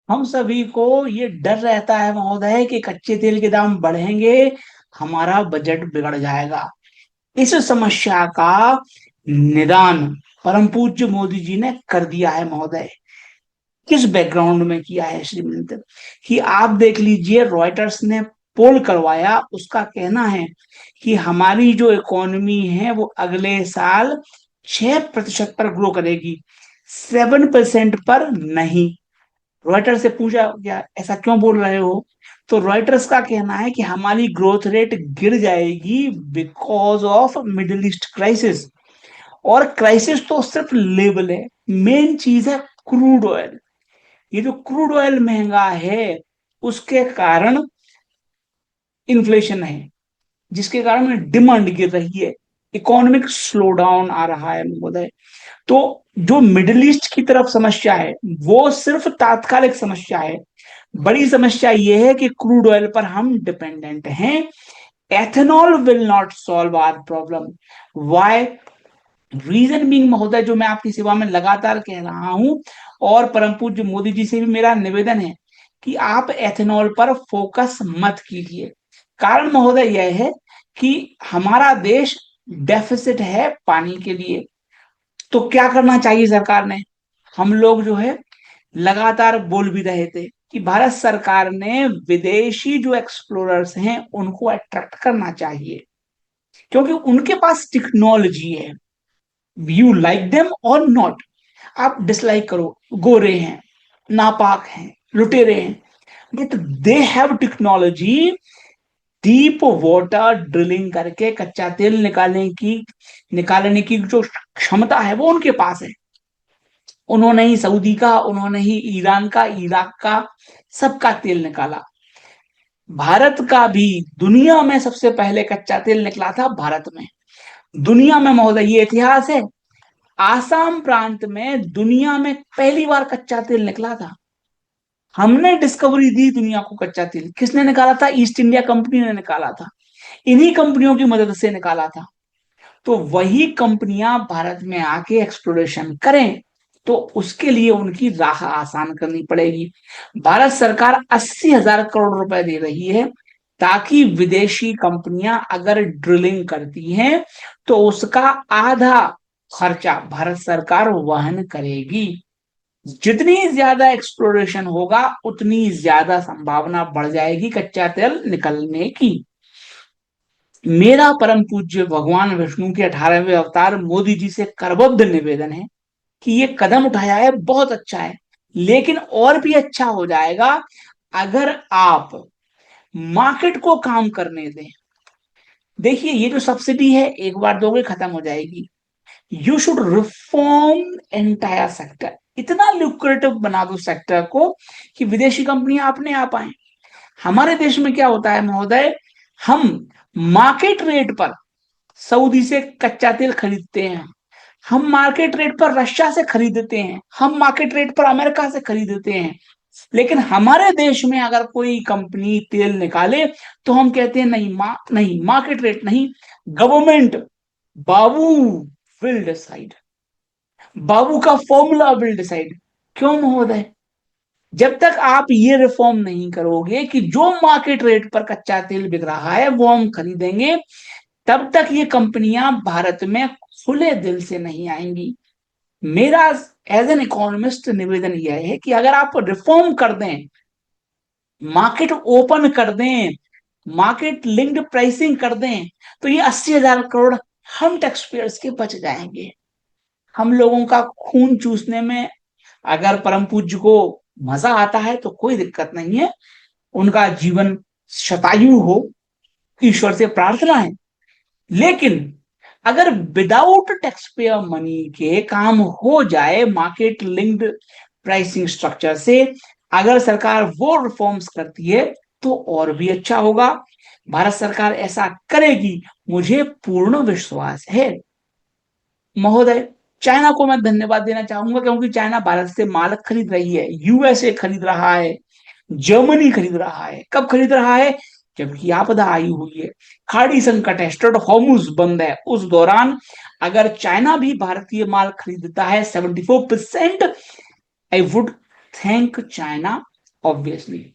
हम सभी को ये डर रहता है महोदय कि कच्चे तेल के दाम बढ़ेंगे, हमारा बजट बिगड़ जाएगा। इस समस्या का निदान परम पूज्य मोदी जी ने कर दिया है महोदय। किस बैकग्राउंड में किया है श्रीमंत, कि आप देख लीजिए, रॉयटर्स ने पोल करवाया, उसका कहना है कि हमारी जो इकोनॉमी है वो अगले साल 6% पर ग्रो करेगी, 7% पर नहीं। रॉयटर्स से पूछा क्या ऐसा क्यों बोल रहे हो, तो रॉयटर्स का कहना है कि हमारी ग्रोथ रेट गिर जाएगी because of middle east crisis. और क्राइसिस तो सिर्फ लेबल है, मेन चीज है क्रूड ऑयल। ये जो क्रूड ऑयल महंगा है उसके कारण इन्फ्लेशन है, जिसके कारण डिमांड गिर रही है, इकोनॉमिक स्लो डाउन आ रहा है महोदय। तो जो मिडिल ईस्ट की तरफ समस्या है वो सिर्फ तात्कालिक समस्या है। बड़ी समस्या ये है कि क्रूड ऑयल पर हम डिपेंडेंट हैं। Ethanol will not solve our problem. Why? Reason being महोदय, जो मैं आपकी सेवा में लगातार कह रहा हूं, और परम पूज्य मोदी जी से भी मेरा निवेदन है कि आप एथेनॉल पर फोकस मत कीजिए। कारण महोदय यह है कि हमारा देश डेफिसिट है पानी के लिए। तो क्या करना चाहिए सरकार ने? हम लोग जो है लगातार बोल भी रहे थे कि भारत सरकार ने विदेशी जो एक्सप्लोरर्स हैं उनको अट्रैक्ट करना चाहिए, क्योंकि उनके पास टेक्नोलॉजी है। यू लाइक देम और नॉट, आप डिसलाइक करो, गोरे हैं, नापाक हैं, लुटेरे हैं, but they have technology. Deep water drilling करके कच्चा तेल निकालने की जो क्षमता है वो उनके पास है। उन्होंने ही सऊदी का, उन्होंने ही ईरान का, इराक का, सबका तेल निकाला। भारत का भी दुनिया में सबसे पहले कच्चा तेल निकला था भारत में। दुनिया में महोदय ये इतिहास है, आसाम प्रांत में दुनिया में पहली बार कच्चा तेल निकला था। हमने डिस्कवरी दी दुनिया को। कच्चा तेल किसने निकाला था? ईस्ट इंडिया कंपनी ने निकाला था, इन्हीं कंपनियों की मदद से निकाला था। तो वही कंपनियां भारत में आके एक्सप्लोरेशन करें, तो उसके लिए उनकी राह आसान करनी पड़ेगी। भारत सरकार 80,000 करोड़ रुपए दे रही है ताकि विदेशी कंपनियां अगर ड्रिलिंग करती हैं तो उसका आधा खर्चा भारत सरकार वहन करेगी। जितनी ज्यादा एक्सप्लोरेशन होगा उतनी ज्यादा संभावना बढ़ जाएगी कच्चा तेल निकलने की। मेरा परम पूज्य भगवान विष्णु के 18वें अवतार मोदी जी से करबद्ध निवेदन है कि ये कदम उठाया है बहुत अच्छा है, लेकिन और भी अच्छा हो जाएगा अगर आप मार्केट को काम करने दें। देखिए, ये जो सब्सिडी है एक बार दोगे खत्म हो जाएगी। You should reform entire sector, इतना लुक्रेटिव बना दो सेक्टर को कि विदेशी कंपनियां अपने आप आए। हमारे देश में क्या होता है महोदय, हम मार्केट रेट पर सऊदी से कच्चा तेल खरीदते हैं, हम मार्केट रेट पर रशिया से खरीदते हैं, हम मार्केट रेट पर अमेरिका से खरीदते हैं। लेकिन हमारे देश में अगर कोई कंपनी तेल निकाले तो हम कहते हैं नहीं, नहीं मार्केट रेट नहीं, गवर्नमेंट, बाबू विल डिसाइड, बाबू का फॉर्मूला विल डिसाइड। क्यों महोदय? जब तक आप ये रिफॉर्म नहीं करोगे कि जो मार्केट रेट पर कच्चा तेल बिक रहा है वो हम खरीदेंगे, तब तक ये कंपनियां भारत में खुले दिल से नहीं आएंगी। मेरा एज एन इकोनॉमिस्ट निवेदन यह है कि अगर आप रिफॉर्म कर दें, मार्केट ओपन कर दें, मार्केट लिंक्ड प्राइसिंग कर दें, तो ये 80,000 करोड़ हम टैक्स पेयर्स के बच जाएंगे। हम लोगों का खून चूसने में अगर परम पूज्य को मजा आता है तो कोई दिक्कत नहीं है, उनका जीवन शतायु हो, ईश्वर से प्रार्थना है। लेकिन अगर विदाउट टैक्स पेयर मनी के काम हो जाए मार्केट लिंक्ड प्राइसिंग स्ट्रक्चर से, अगर सरकार वो रिफॉर्म्स करती है तो और भी अच्छा होगा। भारत सरकार ऐसा करेगी, मुझे पूर्ण विश्वास है महोदय। चाइना को मैं धन्यवाद देना चाहूंगा, क्योंकि चाइना भारत से माल खरीद रही है, यूएसए खरीद रहा है, जर्मनी खरीद रहा है। कब खरीद रहा है? जबकि आपदा आई हुई है, खाड़ी संकट है, स्ट्रेट ऑफ हॉर्मुज बंद है, उस दौरान अगर चाइना भी भारतीय माल खरीदता है 74%, I would thank China obviously.